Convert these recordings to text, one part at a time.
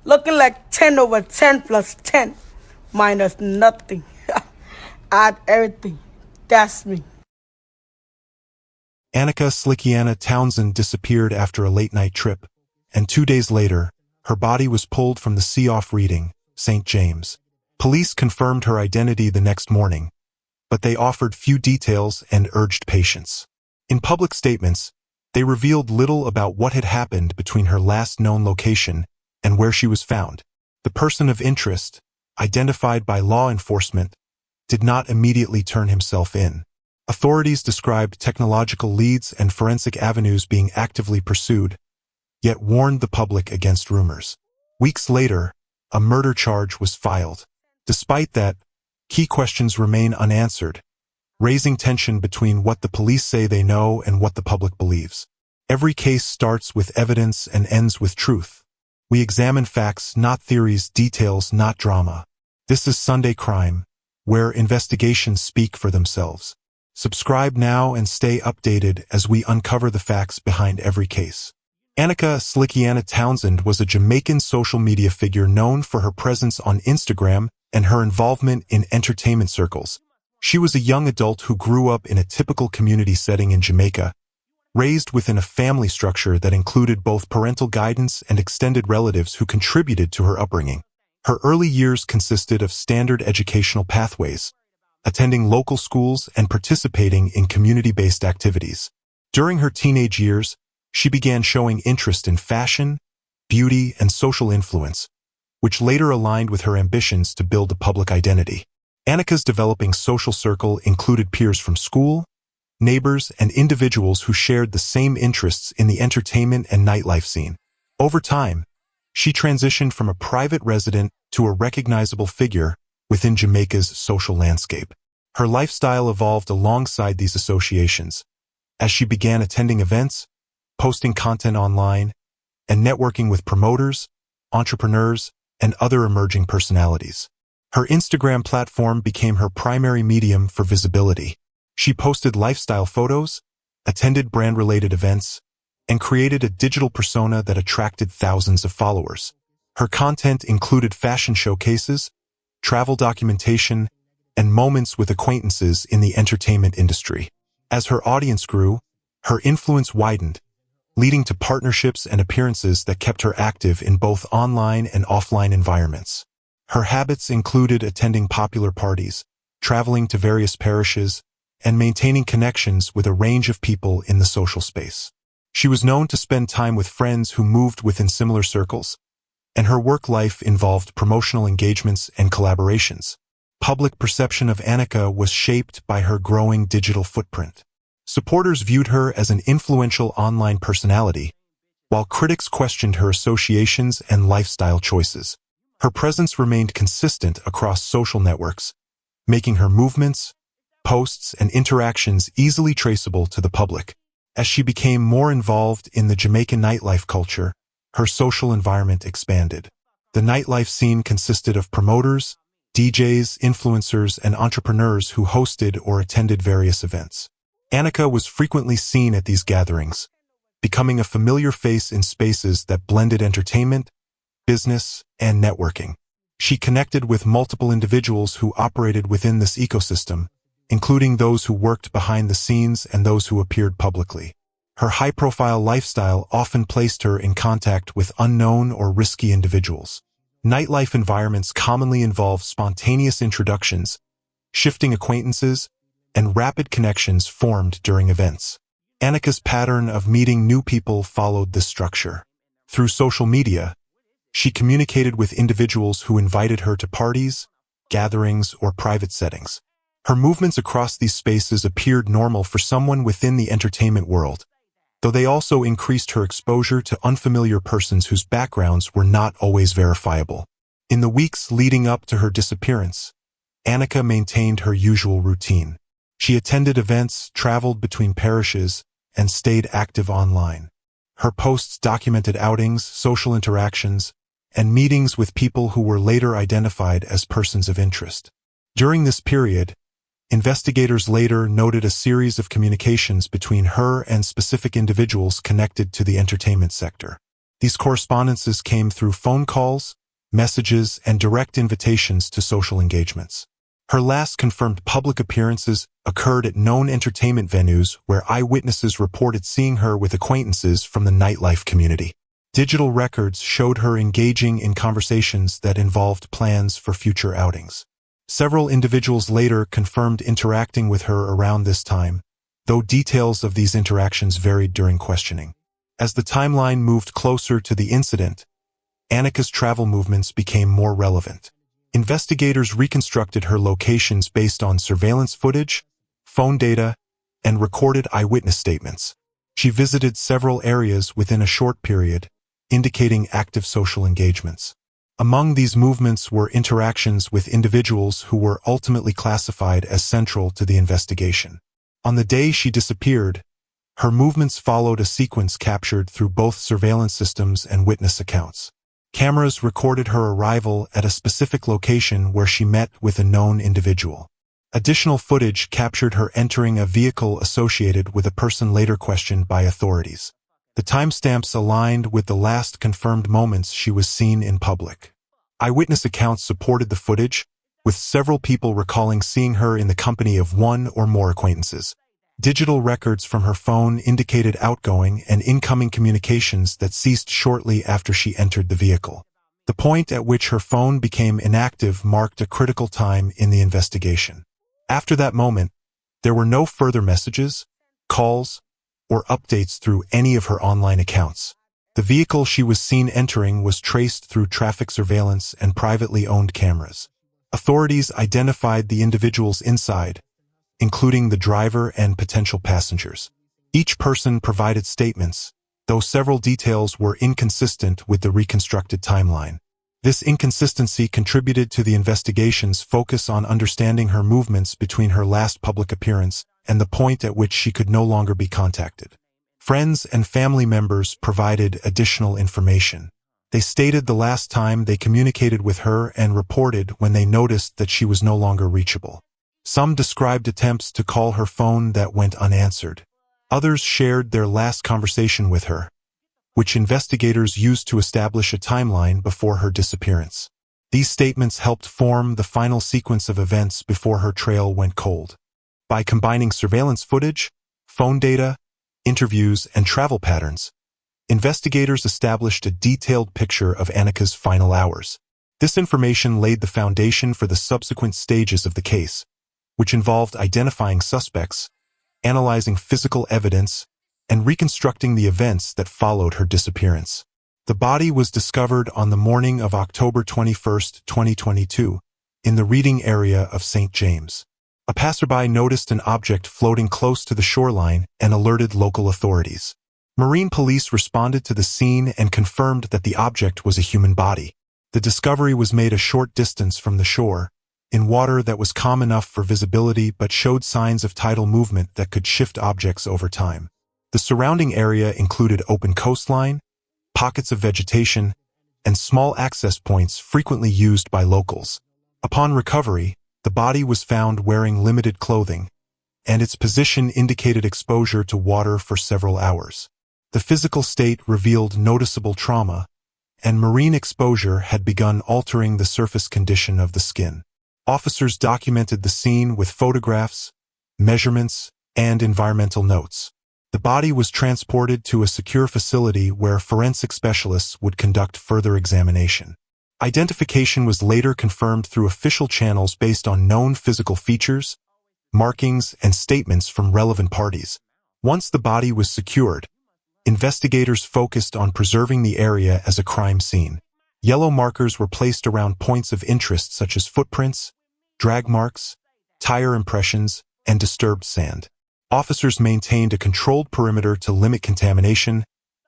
looking like 10 over 10 plus 10 minus nothing. Add everything. That's me. Aneka Slickianna Townsend disappeared after a late-night trip, and 2 days later, her body was pulled from the sea-off Reading, St. James. Police confirmed her identity the next morning, but they offered few details and urged patience. In public statements, they revealed little about what had happened between her last known location and where she was found. The person of interest, identified by law enforcement, did not immediately turn himself in. Authorities described technological leads and forensic avenues being actively pursued, yet warned the public against rumors. Weeks later, a murder charge was filed. Despite that, key questions remain unanswered, raising tension between what the police say they know and what the public believes. Every case starts with evidence and ends with truth. We examine facts, not theories, details, not drama. This is Sunday Crime, where investigations speak for themselves. Subscribe now and stay updated as we uncover the facts behind every case. Aneka Slickianna Townsend was a Jamaican social media figure known for her presence on Instagram and her involvement in entertainment circles. She was a young adult who grew up in a typical community setting in Jamaica, raised within a family structure that included both parental guidance and extended relatives who contributed to her upbringing. Her early years consisted of standard educational pathways, attending local schools and participating in community-based activities. During her teenage years, she began showing interest in fashion, beauty, and social influence, which later aligned with her ambitions to build a public identity. Aneka's developing social circle included peers from school, neighbors, and individuals who shared the same interests in the entertainment and nightlife scene. Over time, she transitioned from a private resident to a recognizable figure within Jamaica's social landscape. Her lifestyle evolved alongside these associations, as she began attending events, posting content online, and networking with promoters, entrepreneurs, and other emerging personalities. Her Instagram platform became her primary medium for visibility. She posted lifestyle photos, attended brand-related events, and created a digital persona that attracted thousands of followers. Her content included fashion showcases, travel documentation, and moments with acquaintances in the entertainment industry. As her audience grew, her influence widened, leading to partnerships and appearances that kept her active in both online and offline environments. Her habits included attending popular parties, traveling to various parishes, and maintaining connections with a range of people in the social space. She was known to spend time with friends who moved within similar circles, and her work life involved promotional engagements and collaborations. Public perception of Aneka was shaped by her growing digital footprint. Supporters viewed her as an influential online personality, while critics questioned her associations and lifestyle choices. Her presence remained consistent across social networks, making her movements, posts, and interactions easily traceable to the public. As she became more involved in the Jamaican nightlife culture, her social environment expanded. The nightlife scene consisted of promoters, DJs, influencers, and entrepreneurs who hosted or attended various events. Aneka was frequently seen at these gatherings, becoming a familiar face in spaces that blended entertainment, business, and networking. She connected with multiple individuals who operated within this ecosystem, including those who worked behind the scenes and those who appeared publicly. Her high-profile lifestyle often placed her in contact with unknown or risky individuals. Nightlife environments commonly involve spontaneous introductions, shifting acquaintances, and rapid connections formed during events. Aneka's pattern of meeting new people followed this structure. Through social media, she communicated with individuals who invited her to parties, gatherings, or private settings. Her movements across these spaces appeared normal for someone within the entertainment world, though they also increased her exposure to unfamiliar persons whose backgrounds were not always verifiable. In the weeks leading up to her disappearance, Aneka maintained her usual routine. She attended events, traveled between parishes, and stayed active online. Her posts documented outings, social interactions, and meetings with people who were later identified as persons of interest. During this period, investigators later noted a series of communications between her and specific individuals connected to the entertainment sector. These correspondences came through phone calls, messages, and direct invitations to social engagements. Her last confirmed public appearances occurred at known entertainment venues where eyewitnesses reported seeing her with acquaintances from the nightlife community. Digital records showed her engaging in conversations that involved plans for future outings. Several individuals later confirmed interacting with her around this time, though details of these interactions varied during questioning. As the timeline moved closer to the incident, Aneka's travel movements became more relevant. Investigators reconstructed her locations based on surveillance footage, phone data, and recorded eyewitness statements. She visited several areas within a short period, indicating active social engagements. Among these movements were interactions with individuals who were ultimately classified as central to the investigation. On the day she disappeared, her movements followed a sequence captured through both surveillance systems and witness accounts. Cameras recorded her arrival at a specific location where she met with a known individual. Additional footage captured her entering a vehicle associated with a person later questioned by authorities. The timestamps aligned with the last confirmed moments she was seen in public. Eyewitness accounts supported the footage, with several people recalling seeing her in the company of one or more acquaintances. Digital records from her phone indicated outgoing and incoming communications that ceased shortly after she entered the vehicle. The point at which her phone became inactive marked a critical time in the investigation. After that moment, there were no further messages, calls, or updates through any of her online accounts. The vehicle she was seen entering was traced through traffic surveillance and privately owned cameras. Authorities identified the individuals inside, including the driver and potential passengers. Each person provided statements, though several details were inconsistent with the reconstructed timeline. This inconsistency contributed to the investigation's focus on understanding her movements between her last public appearance and the point at which she could no longer be contacted. Friends and family members provided additional information. They stated the last time they communicated with her and reported when they noticed that she was no longer reachable. Some described attempts to call her phone that went unanswered. Others shared their last conversation with her, which investigators used to establish a timeline before her disappearance. These statements helped form the final sequence of events before her trail went cold. By combining surveillance footage, phone data, interviews, and travel patterns, investigators established a detailed picture of Aneka's final hours. This information laid the foundation for the subsequent stages of the case, which involved identifying suspects, analyzing physical evidence, and reconstructing the events that followed her disappearance. The body was discovered on the morning of October 21, 2022, in the reading area of St. James. A passerby noticed an object floating close to the shoreline and alerted local authorities. Marine police responded to the scene and confirmed that the object was a human body. The discovery was made a short distance from the shore, in water that was calm enough for visibility but showed signs of tidal movement that could shift objects over time. The surrounding area included open coastline, pockets of vegetation, and small access points frequently used by locals. Upon recovery, the body was found wearing limited clothing, and its position indicated exposure to water for several hours. The physical state revealed noticeable trauma, and marine exposure had begun altering the surface condition of the skin. Officers documented the scene with photographs, measurements, and environmental notes. The body was transported to a secure facility where forensic specialists would conduct further examination. Identification was later confirmed through official channels based on known physical features, markings, and statements from relevant parties. Once the body was secured, investigators focused on preserving the area as a crime scene. Yellow markers were placed around points of interest such as footprints, drag marks, tire impressions, and disturbed sand. Officers maintained a controlled perimeter to limit contamination,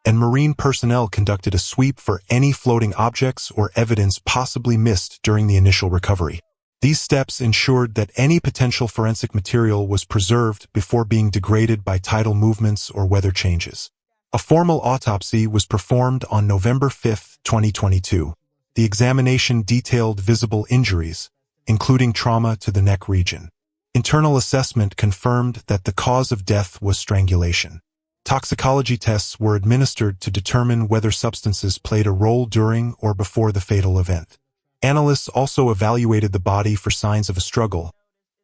and marine personnel conducted a sweep for any floating objects or evidence possibly missed during the initial recovery. These steps ensured that any potential forensic material was preserved before being degraded by tidal movements or weather changes. A formal autopsy was performed on November 5, 2022. The examination detailed visible injuries, including trauma to the neck region. Internal assessment confirmed that the cause of death was strangulation. Toxicology tests were administered to determine whether substances played a role during or before the fatal event. Analysts also evaluated the body for signs of a struggle,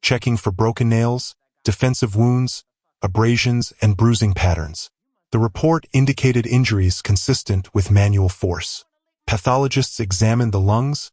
checking for broken nails, defensive wounds, abrasions, and bruising patterns. The report indicated injuries consistent with manual force. Pathologists examined the lungs,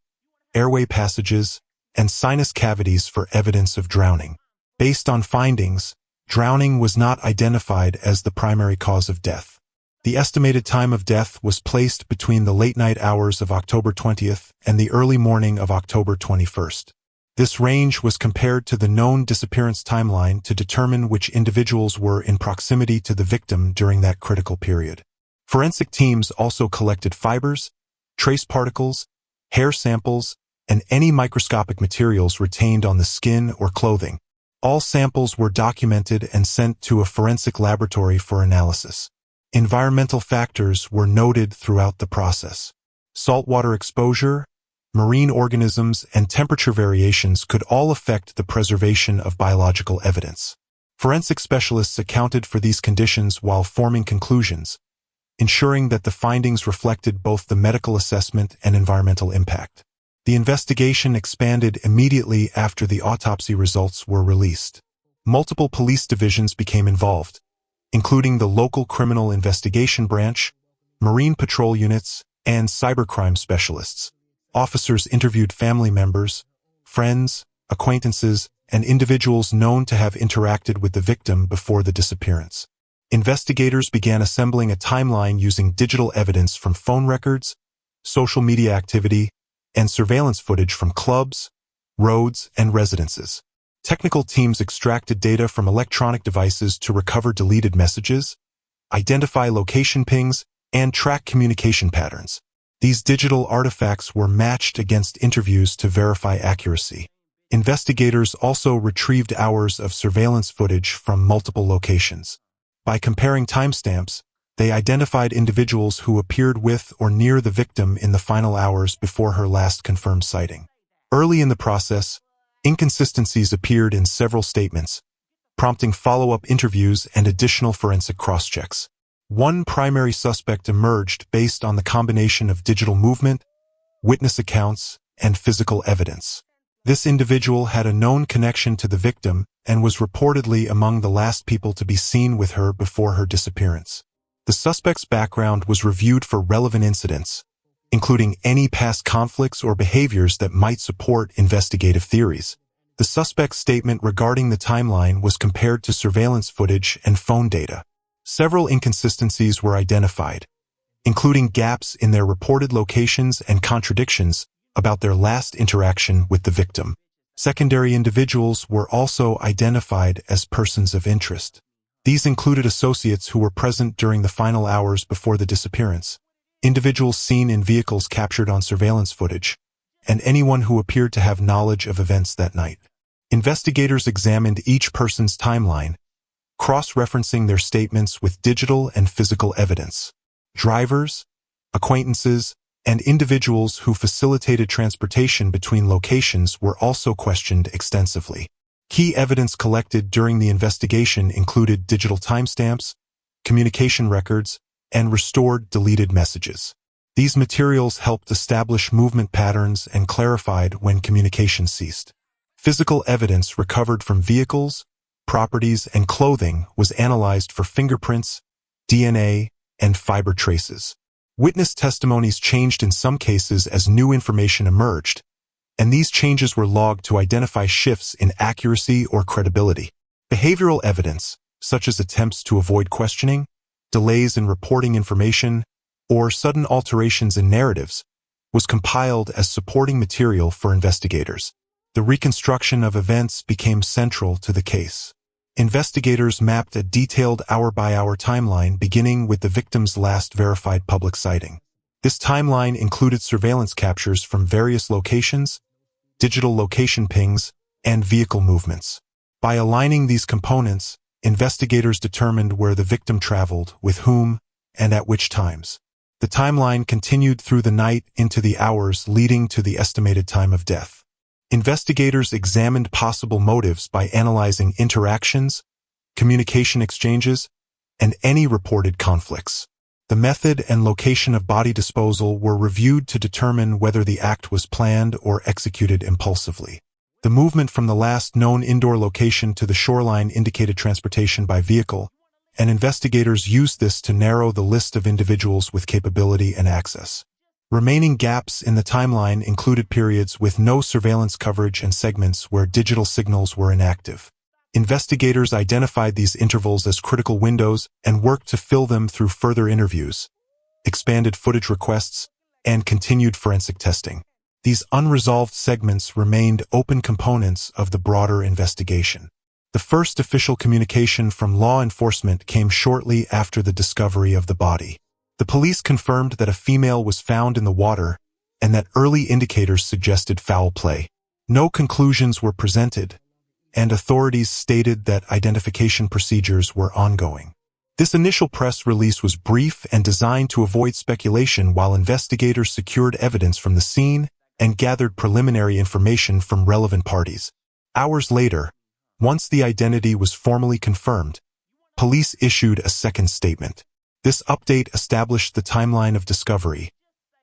airway passages, and sinus cavities for evidence of drowning. Based on findings, drowning was not identified as the primary cause of death. The estimated time of death was placed between the late-night hours of October 20th and the early morning of October 21st. This range was compared to the known disappearance timeline to determine which individuals were in proximity to the victim during that critical period. Forensic teams also collected fibers, trace particles, hair samples, and any microscopic materials retained on the skin or clothing. All samples were documented and sent to a forensic laboratory for analysis. Environmental factors were noted throughout the process. Saltwater exposure, marine organisms, and temperature variations could all affect the preservation of biological evidence. Forensic specialists accounted for these conditions while forming conclusions, ensuring that the findings reflected both the medical assessment and environmental impact. The investigation expanded immediately after the autopsy results were released. Multiple police divisions became involved, including the local criminal investigation branch, marine patrol units, and cybercrime specialists. Officers interviewed family members, friends, acquaintances, and individuals known to have interacted with the victim before the disappearance. Investigators began assembling a timeline using digital evidence from phone records, social media activity, and surveillance footage from clubs, roads, and residences. Technical teams extracted data from electronic devices to recover deleted messages, identify location pings, and track communication patterns. These digital artifacts were matched against interviews to verify accuracy. Investigators also retrieved hours of surveillance footage from multiple locations. By comparing timestamps, they identified individuals who appeared with or near the victim in the final hours before her last confirmed sighting. Early in the process, inconsistencies appeared in several statements, prompting follow-up interviews and additional forensic cross-checks. One primary suspect emerged based on the combination of digital movement, witness accounts, and physical evidence. This individual had a known connection to the victim and was reportedly among the last people to be seen with her before her disappearance. The suspect's background was reviewed for relevant incidents, including any past conflicts or behaviors that might support investigative theories. The suspect's statement regarding the timeline was compared to surveillance footage and phone data. Several inconsistencies were identified, including gaps in their reported locations and contradictions about their last interaction with the victim. Secondary individuals were also identified as persons of interest. These included associates who were present during the final hours before the disappearance, individuals seen in vehicles captured on surveillance footage, and anyone who appeared to have knowledge of events that night. Investigators examined each person's timeline, cross-referencing their statements with digital and physical evidence. Drivers, acquaintances, and individuals who facilitated transportation between locations were also questioned extensively. Key evidence collected during the investigation included digital timestamps, communication records, and restored deleted messages. These materials helped establish movement patterns and clarified when communication ceased. Physical evidence recovered from vehicles, properties, and clothing was analyzed for fingerprints, DNA, and fiber traces. Witness testimonies changed in some cases as new information emerged, and these changes were logged to identify shifts in accuracy or credibility. Behavioral evidence, such as attempts to avoid questioning, delays in reporting information, or sudden alterations in narratives, was compiled as supporting material for investigators. The reconstruction of events became central to the case. Investigators mapped a detailed hour-by-hour timeline beginning with the victim's last verified public sighting. This timeline included surveillance captures from various locations, digital location pings, and vehicle movements. By aligning these components, investigators determined where the victim traveled, with whom, and at which times. The timeline continued through the night into the hours leading to the estimated time of death. Investigators examined possible motives by analyzing interactions, communication exchanges, and any reported conflicts. The method and location of body disposal were reviewed to determine whether the act was planned or executed impulsively. The movement from the last known indoor location to the shoreline indicated transportation by vehicle, and investigators used this to narrow the list of individuals with capability and access. Remaining gaps in the timeline included periods with no surveillance coverage and segments where digital signals were inactive. Investigators identified these intervals as critical windows and worked to fill them through further interviews, expanded footage requests, and continued forensic testing. These unresolved segments remained open components of the broader investigation. The first official communication from law enforcement came shortly after the discovery of the body. The police confirmed that a female was found in the water and that early indicators suggested foul play. No conclusions were presented, and authorities stated that identification procedures were ongoing. This initial press release was brief and designed to avoid speculation while investigators secured evidence from the scene and gathered preliminary information from relevant parties. Hours later, once the identity was formally confirmed, police issued a second statement. This update established the timeline of discovery,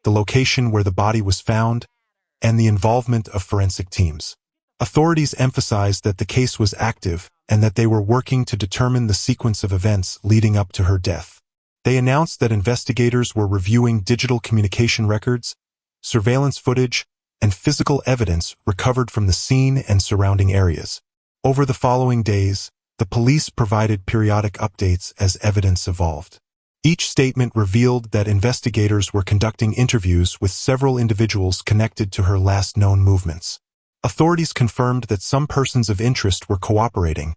the location where the body was found, and the involvement of forensic teams. Authorities emphasized that the case was active and that they were working to determine the sequence of events leading up to her death. They announced that investigators were reviewing digital communication records, surveillance footage, and physical evidence recovered from the scene and surrounding areas. Over the following days, the police provided periodic updates as evidence evolved. Each statement revealed that investigators were conducting interviews with several individuals connected to her last known movements. Authorities confirmed that some persons of interest were cooperating,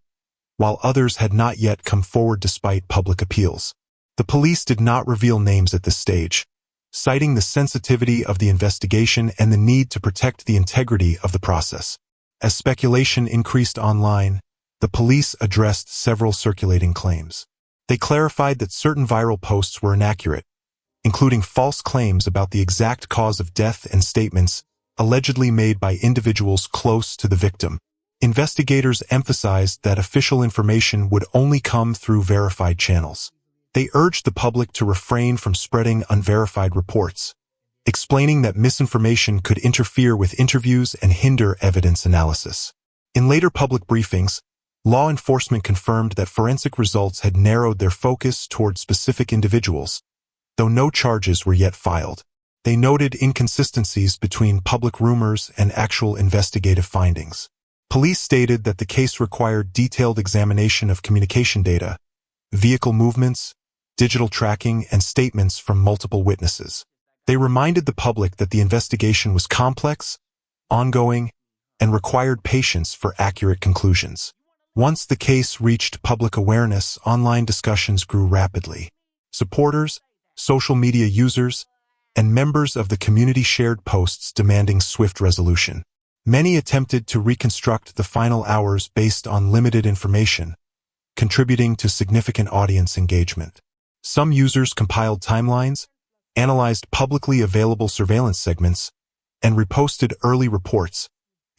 while others had not yet come forward despite public appeals. The police did not reveal names at this stage, citing the sensitivity of the investigation and the need to protect the integrity of the process. As speculation increased online, the police addressed several circulating claims. They clarified that certain viral posts were inaccurate, including false claims about the exact cause of death and statements allegedly made by individuals close to the victim. Investigators emphasized that official information would only come through verified channels. They urged the public to refrain from spreading unverified reports, explaining that misinformation could interfere with interviews and hinder evidence analysis. In later public briefings, law enforcement confirmed that forensic results had narrowed their focus toward specific individuals, though no charges were yet filed. They noted inconsistencies between public rumors and actual investigative findings. Police stated that the case required detailed examination of communication data, vehicle movements, digital tracking, and statements from multiple witnesses. They reminded the public that the investigation was complex, ongoing, and required patience for accurate conclusions. Once the case reached public awareness, online discussions grew rapidly. Supporters, social media users, and members of the community shared posts demanding swift resolution. Many attempted to reconstruct the final hours based on limited information, contributing to significant audience engagement. Some users compiled timelines, analyzed publicly available surveillance segments, and reposted early reports,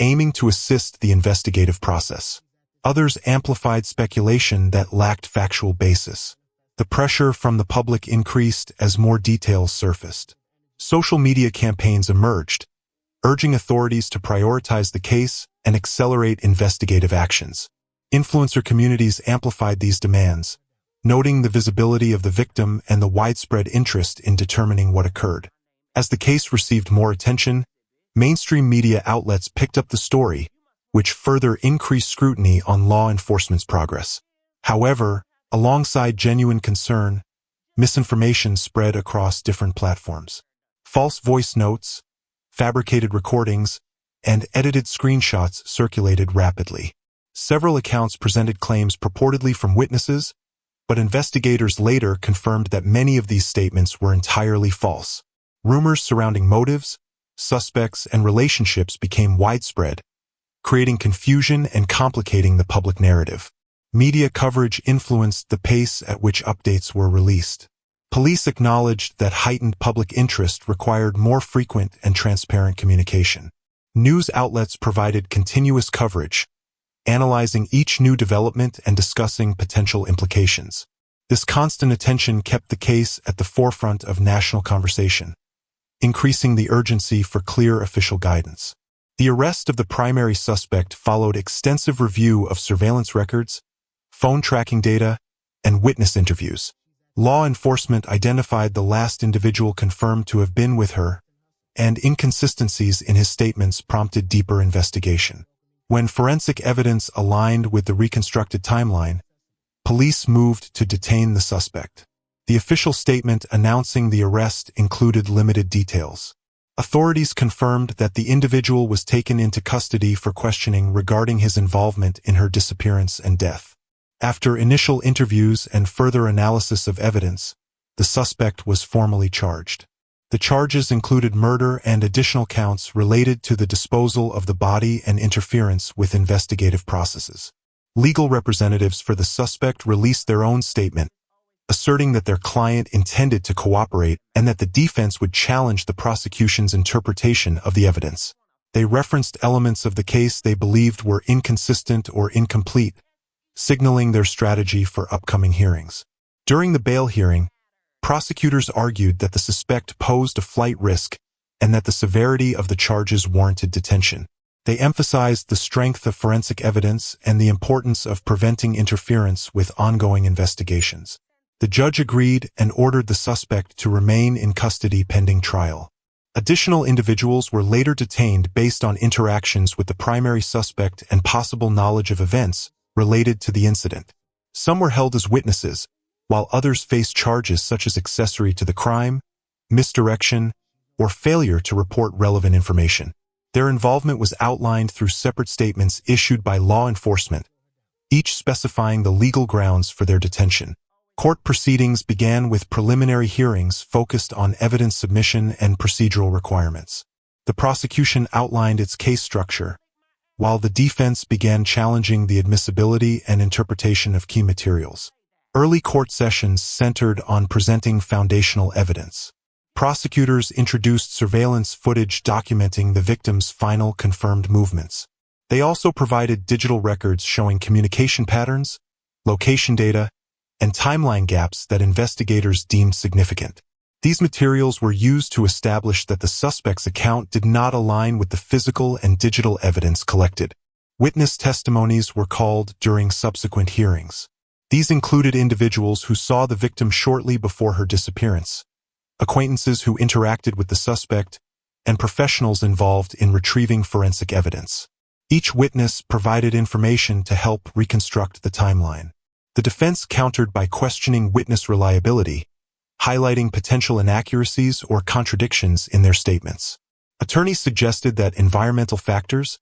aiming to assist the investigative process. Others amplified speculation that lacked factual basis. The pressure from the public increased as more details surfaced. Social media campaigns emerged, urging authorities to prioritize the case and accelerate investigative actions. Influencer communities amplified these demands, noting the visibility of the victim and the widespread interest in determining what occurred. As the case received more attention, mainstream media outlets picked up the story, which further increased scrutiny on law enforcement's progress. However, alongside genuine concern, misinformation spread across different platforms. False voice notes, fabricated recordings, and edited screenshots circulated rapidly. Several accounts presented claims purportedly from witnesses, but investigators later confirmed that many of these statements were entirely false. Rumors surrounding motives, suspects, and relationships became widespread, creating confusion and complicating the public narrative. Media coverage influenced the pace at which updates were released. Police acknowledged that heightened public interest required more frequent and transparent communication. News outlets provided continuous coverage, analyzing each new development and discussing potential implications. This constant attention kept the case at the forefront of national conversation, increasing the urgency for clear official guidance. The arrest of the primary suspect followed extensive review of surveillance records, phone tracking data, and witness interviews. Law enforcement identified the last individual confirmed to have been with her, and inconsistencies in his statements prompted deeper investigation. When forensic evidence aligned with the reconstructed timeline, police moved to detain the suspect. The official statement announcing the arrest included limited details. Authorities confirmed that the individual was taken into custody for questioning regarding his involvement in her disappearance and death. After initial interviews and further analysis of evidence, the suspect was formally charged. The charges included murder and additional counts related to the disposal of the body and interference with investigative processes. Legal representatives for the suspect released their own statement, asserting that their client intended to cooperate and that the defense would challenge the prosecution's interpretation of the evidence. They referenced elements of the case they believed were inconsistent or incomplete, signaling their strategy for upcoming hearings. During the bail hearing, prosecutors argued that the suspect posed a flight risk and that the severity of the charges warranted detention. They emphasized the strength of forensic evidence and the importance of preventing interference with ongoing investigations. The judge agreed and ordered the suspect to remain in custody pending trial. Additional individuals were later detained based on interactions with the primary suspect and possible knowledge of events related to the incident. Some were held as witnesses, while others faced charges such as accessory to the crime, misdirection, or failure to report relevant information. Their involvement was outlined through separate statements issued by law enforcement, each specifying the legal grounds for their detention. Court proceedings began with preliminary hearings focused on evidence submission and procedural requirements. The prosecution outlined its case structure, while the defense began challenging the admissibility and interpretation of key materials. Early court sessions centered on presenting foundational evidence. Prosecutors introduced surveillance footage documenting the victim's final confirmed movements. They also provided digital records showing communication patterns, location data, and timeline gaps that investigators deemed significant. These materials were used to establish that the suspect's account did not align with the physical and digital evidence collected. Witness testimonies were called during subsequent hearings. These included individuals who saw the victim shortly before her disappearance, acquaintances who interacted with the suspect, and professionals involved in retrieving forensic evidence. Each witness provided information to help reconstruct the timeline. The defense countered by questioning witness reliability, highlighting potential inaccuracies or contradictions in their statements. Attorneys suggested that environmental factors,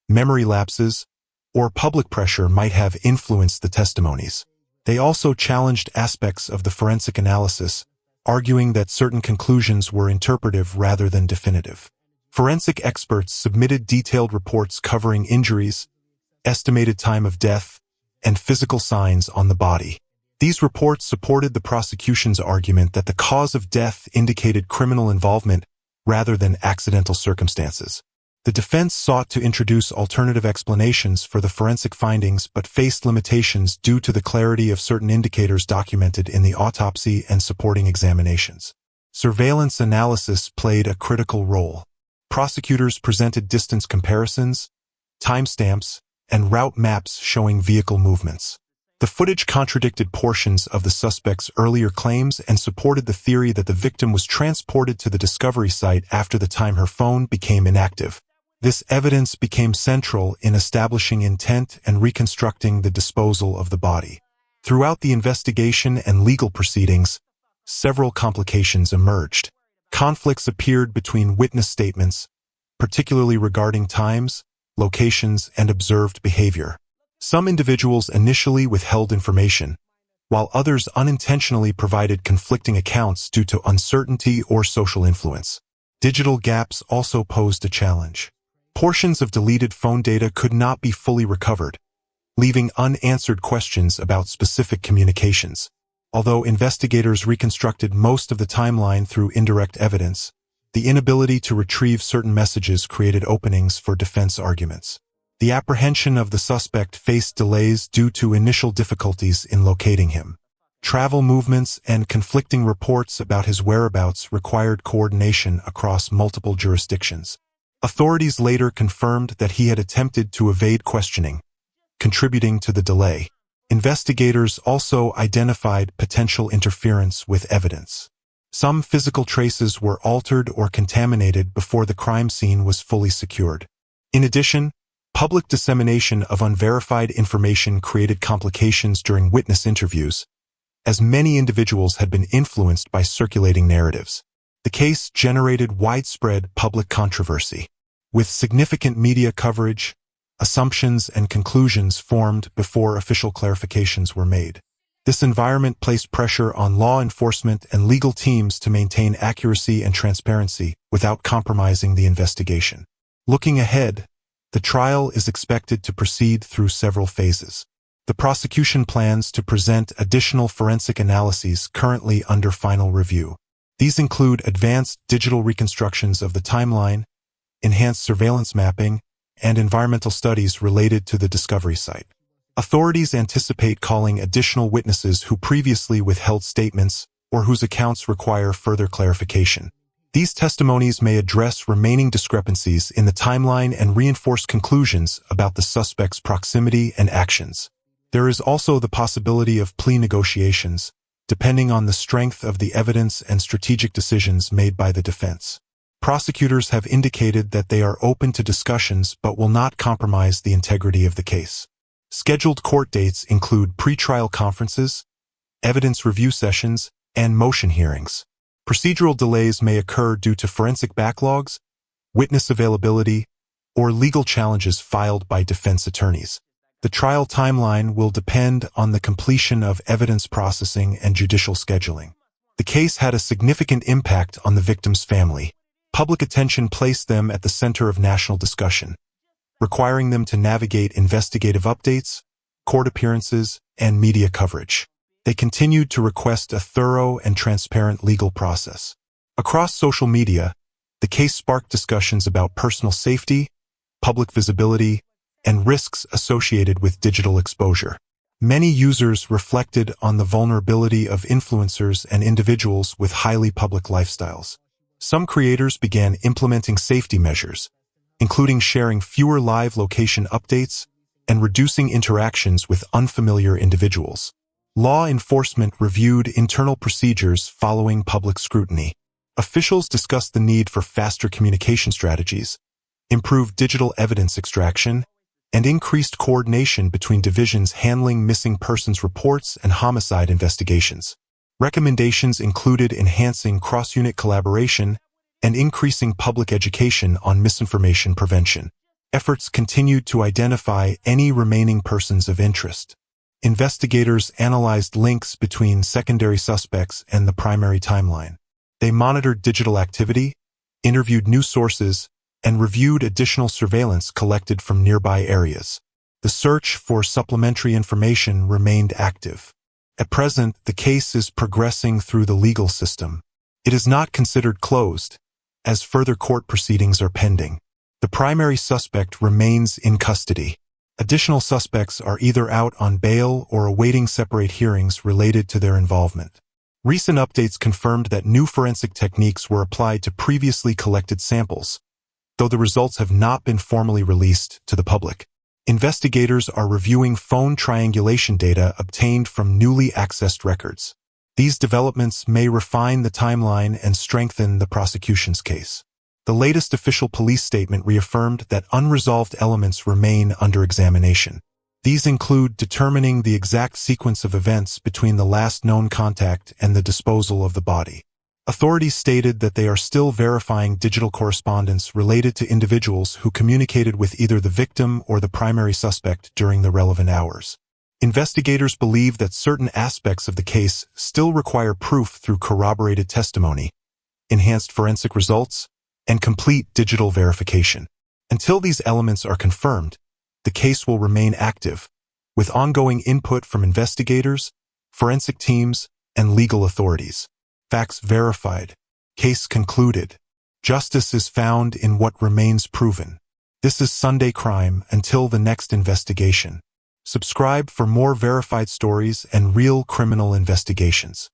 memory lapses, or public pressure might have influenced the testimonies. They also challenged aspects of the forensic analysis, arguing that certain conclusions were interpretive rather than definitive. Forensic experts submitted detailed reports covering injuries, estimated time of death, and physical signs on the body. These reports supported the prosecution's argument that the cause of death indicated criminal involvement rather than accidental circumstances. The defense sought to introduce alternative explanations for the forensic findings but faced limitations due to the clarity of certain indicators documented in the autopsy and supporting examinations. Surveillance analysis played a critical role. Prosecutors presented distance comparisons, timestamps, and route maps showing vehicle movements. The footage contradicted portions of the suspect's earlier claims and supported the theory that the victim was transported to the discovery site after the time her phone became inactive. This evidence became central in establishing intent and reconstructing the disposal of the body. Throughout the investigation and legal proceedings, several complications emerged. Conflicts appeared between witness statements, particularly regarding times, locations, and observed behavior. Some individuals initially withheld information, while others unintentionally provided conflicting accounts due to uncertainty or social influence. Digital gaps also posed a challenge. Portions of deleted phone data could not be fully recovered, leaving unanswered questions about specific communications. Although investigators reconstructed most of the timeline through indirect evidence, the inability to retrieve certain messages created openings for defense arguments. The apprehension of the suspect faced delays due to initial difficulties in locating him. Travel movements and conflicting reports about his whereabouts required coordination across multiple jurisdictions. Authorities later confirmed that he had attempted to evade questioning, contributing to the delay. Investigators also identified potential interference with evidence. Some physical traces were altered or contaminated before the crime scene was fully secured. In addition, public dissemination of unverified information created complications during witness interviews, as many individuals had been influenced by circulating narratives. The case generated widespread public controversy, with significant media coverage. Assumptions and conclusions formed before official clarifications were made. This environment placed pressure on law enforcement and legal teams to maintain accuracy and transparency without compromising the investigation. Looking ahead, the trial is expected to proceed through several phases. The prosecution plans to present additional forensic analyses currently under final review. These include advanced digital reconstructions of the timeline, enhanced surveillance mapping, and environmental studies related to the discovery site. Authorities anticipate calling additional witnesses who previously withheld statements or whose accounts require further clarification. These testimonies may address remaining discrepancies in the timeline and reinforce conclusions about the suspect's proximity and actions. There is also the possibility of plea negotiations, depending on the strength of the evidence and strategic decisions made by the defense. Prosecutors have indicated that they are open to discussions but will not compromise the integrity of the case. Scheduled court dates include pretrial conferences, evidence review sessions, and motion hearings. Procedural delays may occur due to forensic backlogs, witness availability, or legal challenges filed by defense attorneys. The trial timeline will depend on the completion of evidence processing and judicial scheduling. The case had a significant impact on the victim's family. Public attention placed them at the center of national discussion, requiring them to navigate investigative updates, court appearances, and media coverage. They continued to request a thorough and transparent legal process. Across social media, the case sparked discussions about personal safety, public visibility, and risks associated with digital exposure. Many users reflected on the vulnerability of influencers and individuals with highly public lifestyles. Some creators began implementing safety measures, including sharing fewer live location updates and reducing interactions with unfamiliar individuals. Law enforcement reviewed internal procedures following public scrutiny. Officials discussed the need for faster communication strategies, improved digital evidence extraction, and increased coordination between divisions handling missing persons reports and homicide investigations. Recommendations included enhancing cross-unit collaboration and increasing public education on misinformation prevention. Efforts continued to identify any remaining persons of interest. Investigators analyzed links between secondary suspects and the primary timeline. They monitored digital activity, interviewed new sources, and reviewed additional surveillance collected from nearby areas. The search for supplementary information remained active. At present, the case is progressing through the legal system. It is not considered closed, as further court proceedings are pending. The primary suspect remains in custody. Additional suspects are either out on bail or awaiting separate hearings related to their involvement. Recent updates confirmed that new forensic techniques were applied to previously collected samples, though the results have not been formally released to the public. Investigators are reviewing phone triangulation data obtained from newly accessed records. These developments may refine the timeline and strengthen the prosecution's case. The latest official police statement reaffirmed that unresolved elements remain under examination. These include determining the exact sequence of events between the last known contact and the disposal of the body. Authorities stated that they are still verifying digital correspondence related to individuals who communicated with either the victim or the primary suspect during the relevant hours. Investigators believe that certain aspects of the case still require proof through corroborated testimony, enhanced forensic results, and complete digital verification. Until these elements are confirmed, the case will remain active, with ongoing input from investigators, forensic teams, and legal authorities. Facts verified. Case concluded. Justice is found in what remains proven. This is Sunday Crime until the next investigation. Subscribe for more verified stories and real criminal investigations.